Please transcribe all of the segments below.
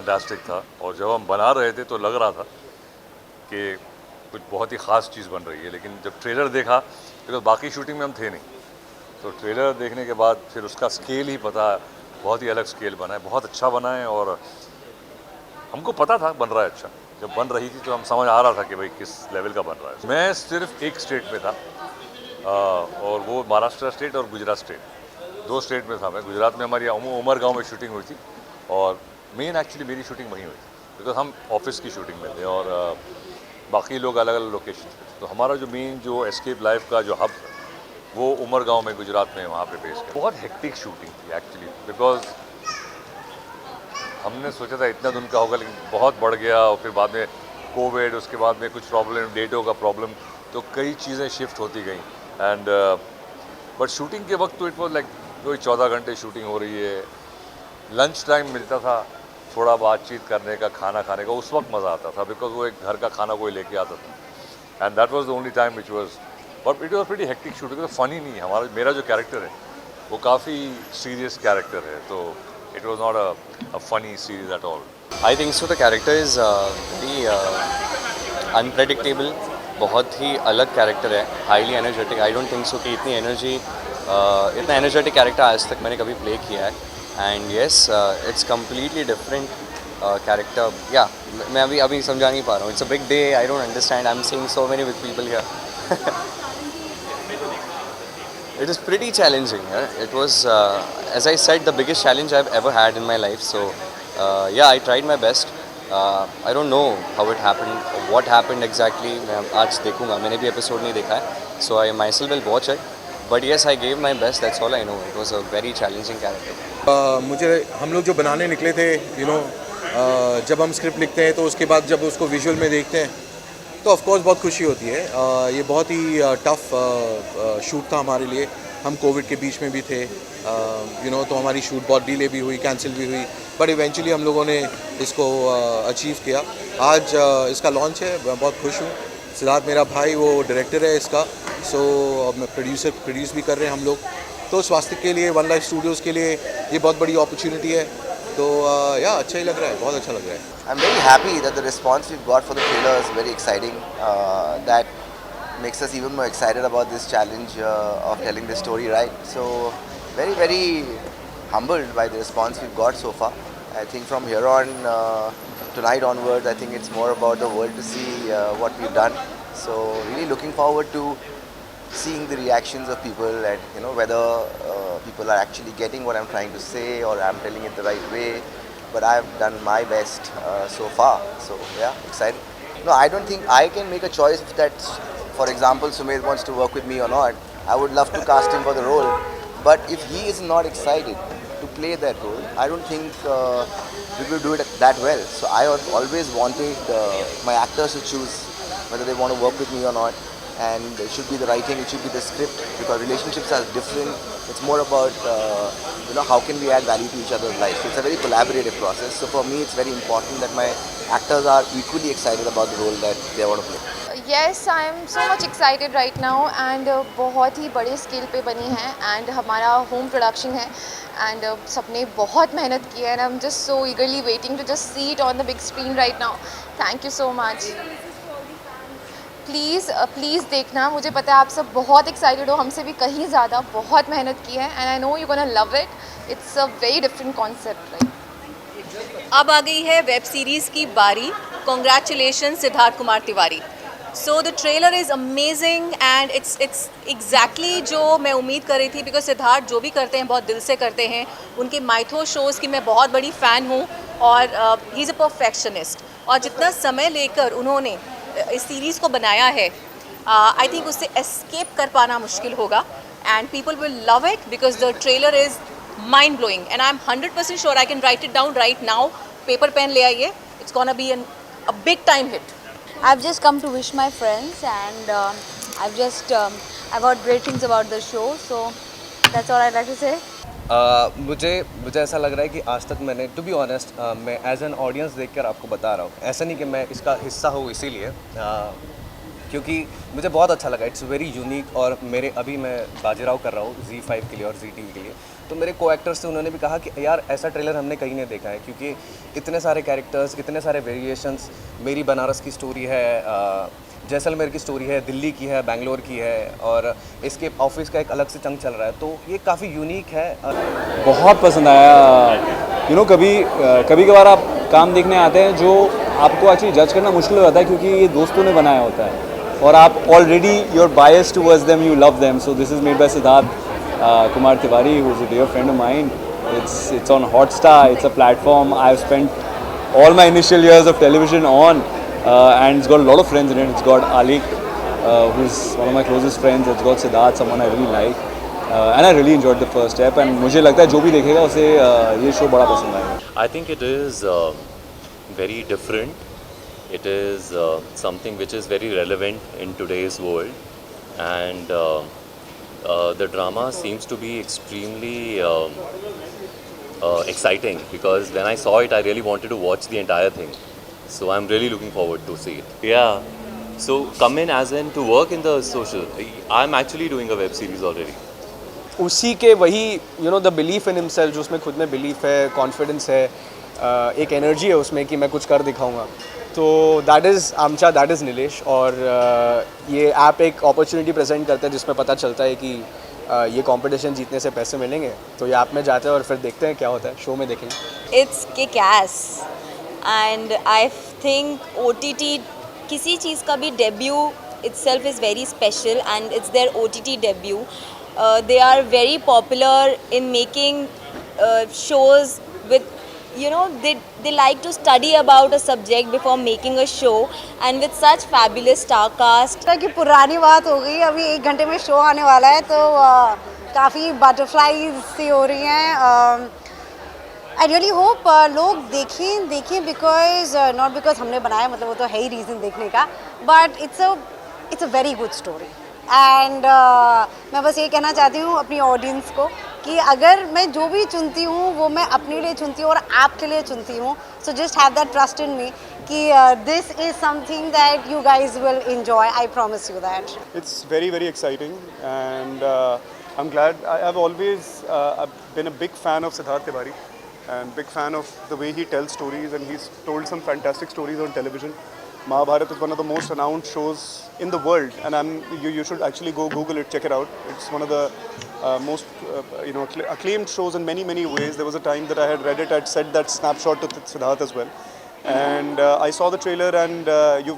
Fantastic था और जब हम बना रहे थे तो लग रहा था कि कुछ बहुत ही ख़ास चीज़ बन रही है, लेकिन जब ट्रेलर देखा, बिकॉज बाकी शूटिंग में हम थे नहीं, तो ट्रेलर देखने के बाद फिर उसका स्केल ही पता, बहुत ही अलग स्केल बना है, बहुत अच्छा बना है। और हमको पता था बन रहा है अच्छा, जब बन रही थी तो हम समझ आ रहा था कि भाई किस लेवल का बन रहा है। मैं सिर्फ एक स्टेट में था और वो महाराष्ट्र स्टेट और गुजरात स्टेट, दो स्टेट में था मैं। गुजरात में हमारी उमर गांव में शूटिंग हुई थी और मेन एक्चुअली मेरी शूटिंग वहीं हुई थी, बिकॉज हम ऑफिस की शूटिंग में थे और बाकी लोग अलग अलग लोकेशन पे थे। तो हमारा जो मेन जो एस्केप लाइफ का जो हब है वो उमर गांव में गुजरात में, वहाँ पे पेश किया। बहुत हेक्टिक शूटिंग थी एक्चुअली, बिकॉज हमने सोचा था इतना दिन का होगा, लेकिन बहुत बढ़ गया और फिर बाद में कोविड, उसके बाद में कुछ प्रॉब्लम, डेटों का प्रॉब्लम, तो कई चीज़ें शिफ्ट होती गई। एंड बट शूटिंग के वक्त तो इट वॉज लाइक कोई 14 घंटे शूटिंग हो रही है, लंच टाइम मिलता था थोड़ा बातचीत करने का, खाना खाने का, उस वक्त मज़ा आता था, बिकॉज वो एक घर का खाना कोई लेके आता था। And that was the only time which was, but it was pretty hectic shooting. तो फनी नहीं है हमारा, मेरा जो कैरेक्टर है वो काफ़ी सीरियस कैरेक्टर है, तो it was not a funny series at all. I think so. The character is very unpredictable. बहुत ही अलग कैरेक्टर है, highly energetic. I don't think so कि इतना एनर्जेटिक कैरेक्टर आज तक मैंने कभी प्ले किया है. And yes, it's completely different character. या मैं अभी समझा नहीं पा रहा हूँ. It's a big day. I don't understand. I am seeing so many with people here. It is pretty challenging. It was, as I said, the biggest challenge I've ever had in my life. So, yeah, I tried my best. I don't know how it happened, what happened exactly. मैं आज देखूँगा. मैंने भी episode नहीं देखा है, so I myself will watch it. But yes, I gave my best. That's all I know. It was a very challenging character. मुझे हम लोग जो बनाने निकले थे, जब हम स्क्रिप्ट लिखते हैं तो उसके बाद जब उसको विजुअल में देखते हैं तो ऑफ कोर्स बहुत खुशी होती है. ये बहुत ही टफ शूट था हमारे लिए. हम कोविड के बीच में भी थे, तो हमारी शूट बहुत डिले भी हुई, कैंसिल भी हुई, बट इवेंचुअली हम लोगों ने इसको अचीव किया. आज इसका लॉन्च है, मैं बहुत खुश हूँ. सिद्धार्थ मेरा भाई वो डायरेक्टर है इसका, सो मैं प्रोड्यूस भी कर रहे हैं हम लोग. तो स्वास्थ्य के लिए, वन लाइफ स्टूडियोज़ के लिए ये बहुत बड़ी अपॉर्चुनिटी है. तो या अच्छा ही लग रहा है, बहुत अच्छा लग रहा है. I'm very happy that the response we've got for the trailer is very exciting. That makes us even more excited about this challenge of telling the story right. So very, very humbled by the response we've got so far. I think from here on, tonight onwards, I think it's more about the world to see what we've done. So really looking forward to seeing the reactions of people and whether people are actually getting what I'm trying to say or I'm telling it the right way. But I've done my best so far. So yeah, excited. No, I don't think I can make a choice that, for example, Sumedh wants to work with me or not. I would love to cast him for the role. But if he is not excited to play that role, I don't think we will do it that well. So I have always wanted my actors to choose whether they want to work with me or not. And it should be the writing, it should be the script, because relationships are different. It's more about how can we add value to each other's lives. So it's a very collaborative process. So for me, it's very important that my actors are equally excited about the role that they want to play. Yes, I am so much excited right now and बहुत ही बड़े scale पे बनी है and हमारा home production है and सबने बहुत मेहनत की है and I'm just so eagerly waiting to just see it on the big screen right now. Thank you so much. Please देखना. मुझे पता है आप सब बहुत एक्साइटेड हो, हमसे भी कहीं ज़्यादा. बहुत मेहनत की है and I know you gonna love it. It's a very different concept. Right, अब आ गई है वेब सीरीज़ की बारी. Congratulation Siddharth Kumar Tiwari. So the trailer is amazing and it's exactly जो मैं उम्मीद कर रही थी, बिकॉज सिद्धार्थ जो भी करते हैं बहुत दिल से करते हैं. उनके माइथो शोज़ की मैं बहुत बड़ी फ़ैन हूँ और ही इज़ अ परफेक्शनिस्ट. और जितना समय लेकर उन्होंने इस सीरीज़ को बनाया है, आई थिंक उससे एस्केप कर पाना मुश्किल होगा. And people will love it because the trailer is mind blowing and I am 100% sure I can write it down right now. Paper pen ले आइए. It's gonna be a big time hit. I've just come to wish my friends and I've heard great things about the show, so that's all I'd like to say. मुझे ऐसा लग रहा है कि आज तक मैंने, टू बी ऑनेस्ट, मैं एज एन ऑडियंस देखकर आपको बता रहा हूँ. ऐसा नहीं कि मैं इसका हिस्सा हूँ इसीलिए, क्योंकि मुझे बहुत अच्छा लगा, इट्स वेरी यूनिक। और मेरे अभी मैं बाजीराव कर रहा हूँ Z5 के लिए और ZTV के लिए, तो मेरे को एक्टर्स से उन्होंने भी कहा कि यार ऐसा ट्रेलर हमने कहीं नहीं देखा है, क्योंकि इतने सारे कैरेक्टर्स, इतने सारे वेरिएशंस। मेरी बनारस की स्टोरी है, जैसलमेर की स्टोरी है, दिल्ली की है, बैंगलोर की है, और इसके ऑफिस का एक अलग से चंक चल रहा है, तो ये काफ़ी यूनिक है। बहुत पसंद आया। कभी कभार आप काम देखने आते हैं जो आपको एक्चुअली जज करना मुश्किल हो जाता है, क्योंकि ये दोस्तों ने बनाया होता है और आप already you are biased towards them, you love them. So this is made by Siddharth Kumar Tiwari, who is a dear friend of mine. It's on Hotstar. It's a platform I've spent all my initial years of television on, and it's got a lot of friends in it. It's got Alik, who's one of my closest friends. It's got Siddharth, someone I really like, and I really enjoyed the first step. And मुझे लगता है जो भी देखेगा उसे ये show बड़ा पसंद आएगा. I think it is very different. It is something which is very relevant in today's world, and the drama seems to be extremely exciting, because when I saw it, I really wanted to watch the entire thing. So I'm really looking forward to see it. Yeah. So come in as in to work in the social. I'm actually doing a web series already. उसी के वही the belief in himself, जो उसमें खुद में belief है, confidence है, एक एनर्जी है उसमें कि मैं कुछ कर दिखाऊंगा, तो दैट इज़ आमचा, दैट इज़ नीलेश. और ये ऐप एक अपॉर्चुनिटी प्रेजेंट करता है जिसमें पता चलता है कि ये कंपटीशन जीतने से पैसे मिलेंगे, तो ये ऐप में जाते हैं और फिर देखते हैं क्या होता है, शो में देखेंगे. It's kick-S and I think OTT किसी चीज़ का भी debut itself is very special, and it's their OTT debut. They are very popular in making shows with, they like to study about a subject before making a show, and with such fabulous star cast. कि पुरानी बात हो गई, अभी 1 घंटे में show आने वाला है, तो काफ़ी बटरफ्लाईज सी हो रही हैं. आई रियली होप लोग देखें बिकॉज नॉट बिकॉज हमने बनाया, मतलब वो तो है ही रीज़न देखने का, but it's a very good story. And मैं बस ये कहना चाहती हूँ अपनी ऑडियंस को कि अगर मैं जो भी चुनती हूँ वो मैं अपने लिए चुनती हूँ और आपके लिए चुनती हूँ. So just have that trust in me कि this is something that you guys will enjoy. I promise you that. It's very, very exciting, and I'm glad. I've always been a big fan of Siddharth Tiwari, and big fan of the way he tells stories, and he's told some fantastic stories on television. Mahabharat is one of the most renowned shows in the world, and you should actually go Google it, check it out. It's one of the most acclaimed shows in many ways. There was a time that I had read it, I'd said that snapshot to Siddharth as well, and I saw the trailer, and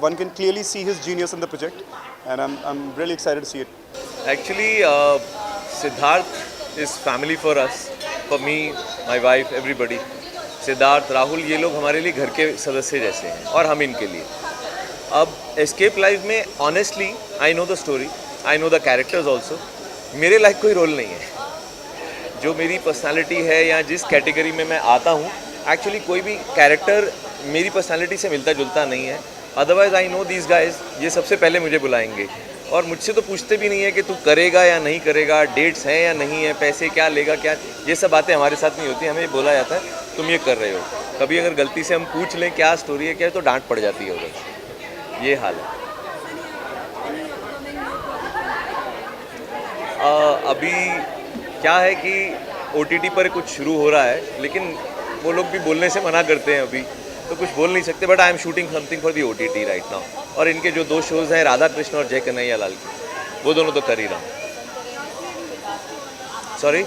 one can clearly see his genius in the project, and I'm really excited to see it. Actually, Siddharth is family for us, for me, my wife, everybody. Siddharth, Rahul, ये लोग हमारे लिए घर के सदस्य जैसे हैं और हम इनके लिए. अब एस्केप लाइफ में honestly I know the story, I know the characters also. मेरे लाइक कोई रोल नहीं है. जो मेरी पर्सनालिटी है या जिस कैटेगरी में मैं आता हूँ, एक्चुअली कोई भी कैरेक्टर मेरी पर्सनालिटी से मिलता जुलता नहीं है. Otherwise I know these guys, ये सबसे पहले मुझे बुलाएंगे और मुझसे तो पूछते भी नहीं है कि तू करेगा या नहीं करेगा, डेट्स हैं या नहीं है, पैसे क्या लेगा क्या. ये सब बातें हमारे साथ नहीं होती. हमें बोला जाता है तुम ये कर रहे हो. कभी अगर गलती से हम पूछ लें क्या स्टोरी है क्या, तो डांट पड़ जाती है उधर. ये हाल है. अभी क्या है कि OTT पर कुछ शुरू हो रहा है, लेकिन वो लोग भी बोलने से मना करते हैं अभी, तो कुछ बोल नहीं सकते. But I am shooting something for the OTT right now. और इनके जो 2 शोज़ हैं, राधा कृष्ण और जय कन्हैया लाल की, वो दोनों तो कर ही रहा हूँ. Sorry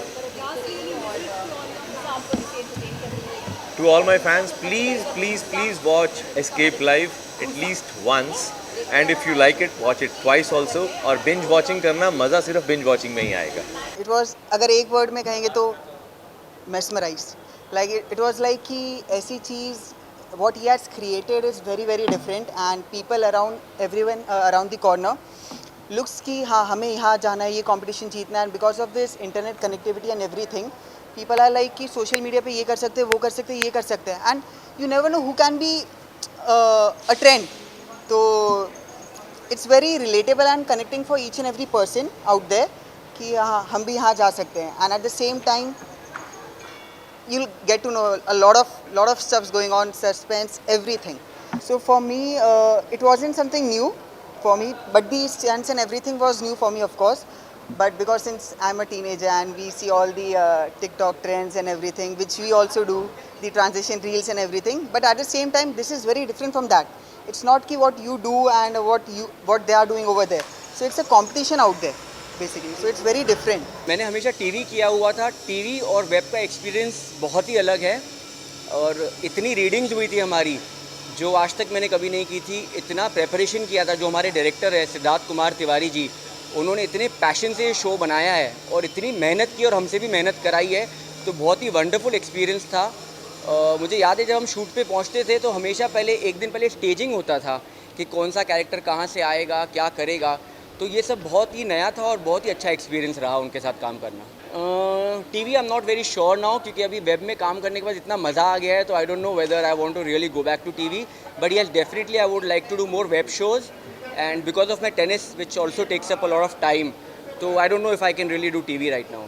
to all my fans, please watch Escape Live at least once, and if you like it, watch it twice also. और binge watching करना, मज़ा सिर्फ binge watching में ही आएगा. It was, अगर एक वर्ड में कहेंगे तो mesmerized. Like it was like कि ऐसी चीज़ what he has created is very, very different, and people around everyone around the corner looks कि हाँ हमें यहाँ जाना है, ये competition जीतना है, and because of this internet connectivity and everything, people are like कि social media पे ये कर सकते हैं, वो कर सकते हैं, ये कर सकते हैं, and you never know who can be a trend. So it's very relatable and connecting for each and every person out there कि हाँ हम भी यहाँ जा सकते हैं, and at the same time you'll get to know a lot of stuffs going on, suspense, everything. So for me it wasn't something new. for me. But the stunts and everything was new for me, of course. But because since I'm a teenager and we see all the TikTok trends and everything, which we also do, the transition reels and everything. But at the same time, this is very different from that. It's not ki what you do and what they are doing over there. So it's a competition out there, basically. So it's very different. मैंने हमेशा TV किया हुआ था. TV और web का experience बहुत ही अलग है और इतनी रीडिंग्स हुई थी हमारी जो आज तक मैंने कभी नहीं की थी. इतना प्रेपरेशन किया था. जो हमारे डायरेक्टर है सिद्धार्थ कुमार तिवारी जी, उन्होंने इतने पैशन से ये शो बनाया है और इतनी मेहनत की और हमसे भी मेहनत कराई है. तो बहुत ही वंडरफुल एक्सपीरियंस था. मुझे याद है जब हम शूट पे पहुंचते थे तो हमेशा पहले एक दिन पहले स्टेजिंग होता था कि कौन सा कैरेक्टर कहाँ से आएगा, क्या करेगा. तो ये सब बहुत ही नया था और बहुत ही अच्छा एक्सपीरियंस रहा उनके साथ काम करना. TV I am not very sure now क्योंकि अभी वेब में काम करने के बाद इतना मज़ा आ गया है. तो I don't know whether I want to really go back to TV. But yes, definitely I would like to do more web shows. And because of my tennis, which also takes up a lot of time, so I don't know if I can really do TV right now.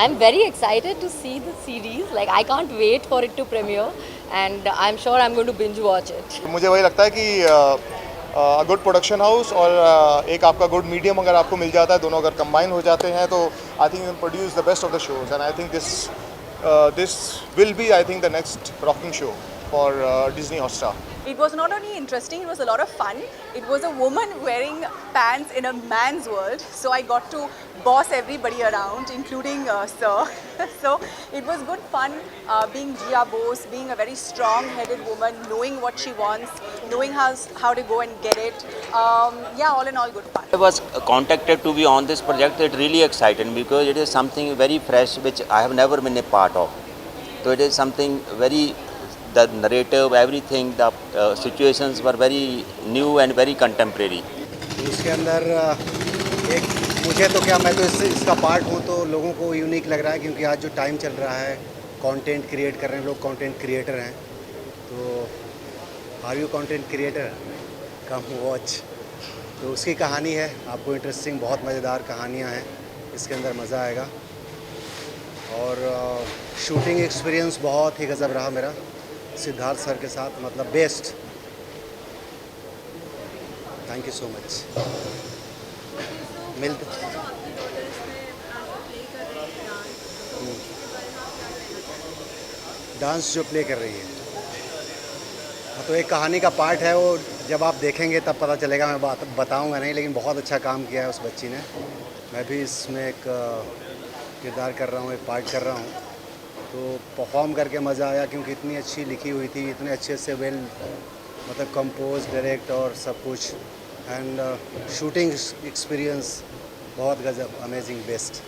I'm very excited to see the series. Like I can't wait for it to premiere, and I'm sure I'm going to binge watch it. मुझे वही लगता है कि good production house और एक आपका good medium अगर आपको मिल जाता है, दोनों अगर कंबाइन हो जाते हैं तो I think you can produce the best of the shows. And I think this will be I think the next rocking show for Disney Hotstar. It was not only interesting, it was a lot of fun. It was a woman wearing pants in a man's world. So I got to boss everybody around, including Sir. So it was good fun being Jia Bose, being a very strong-headed woman, knowing what she wants, knowing how to go and get it. Yeah, all in all, good fun. I was contacted to be on this project. It really excited me because it is something very fresh which I have never been a part of. So it is something very the narrative, everything, the situations were very new and very contemporary. इसके अंदर एक मुझे तो क्या, मैं तो इसका part हूँ तो लोगों को यूनिक लग रहा है क्योंकि आज जो टाइम चल रहा है कंटेंट क्रिएट कर रहे हैं लोग, कंटेंट क्रिएटर हैं. तो are you content creator, come watch. तो उसकी कहानी है, आपको इंटरेस्टिंग बहुत मज़ेदार कहानियाँ हैं, इसके अंदर मज़ा आएगा. और शूटिंग एक्सपीरियंस बहुत ही गज़ब रहा मेरा सिद्धार्थ सर के साथ, मतलब best. Thank you so much. मिलते डांस जो प्ले कर रही है तो एक कहानी का पार्ट है, वो जब आप देखेंगे तब पता चलेगा. मैं बताऊंगा नहीं, लेकिन बहुत अच्छा काम किया है उस बच्ची ने. मैं भी इसमें एक किरदार कर रहा हूँ, एक पार्ट कर रहा हूँ. तो परफॉर्म करके मज़ा आया क्योंकि इतनी अच्छी लिखी हुई थी, इतने अच्छे से वेल मतलब कंपोज, डायरेक्ट और सब कुछ. एंड शूटिंग एक्सपीरियंस बहुत गजब, अमेजिंग, बेस्ट.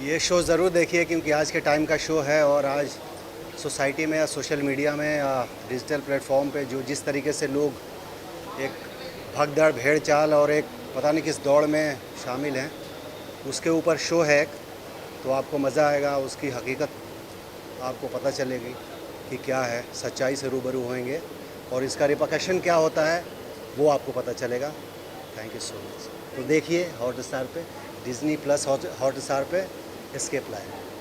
ये शो ज़रूर देखिए क्योंकि आज के टाइम का शो है. और आज सोसाइटी में या सोशल मीडिया में या डिजिटल प्लेटफॉर्म पे जो जिस तरीके से लोग एक भगदड़, भेड़ चाल और एक पता नहीं किस दौड़ में शामिल हैं, उसके ऊपर शो है. तो आपको मज़ा आएगा, उसकी हकीकत आपको पता चलेगी कि क्या है, सच्चाई से रूबरू होंगे और इसका रिपरकशन क्या होता है वो आपको पता चलेगा. Thank you so much. तो देखिए हॉटस्टार पे, डिज्नी प्लस हॉटस्टार पे एस्केप लाइव.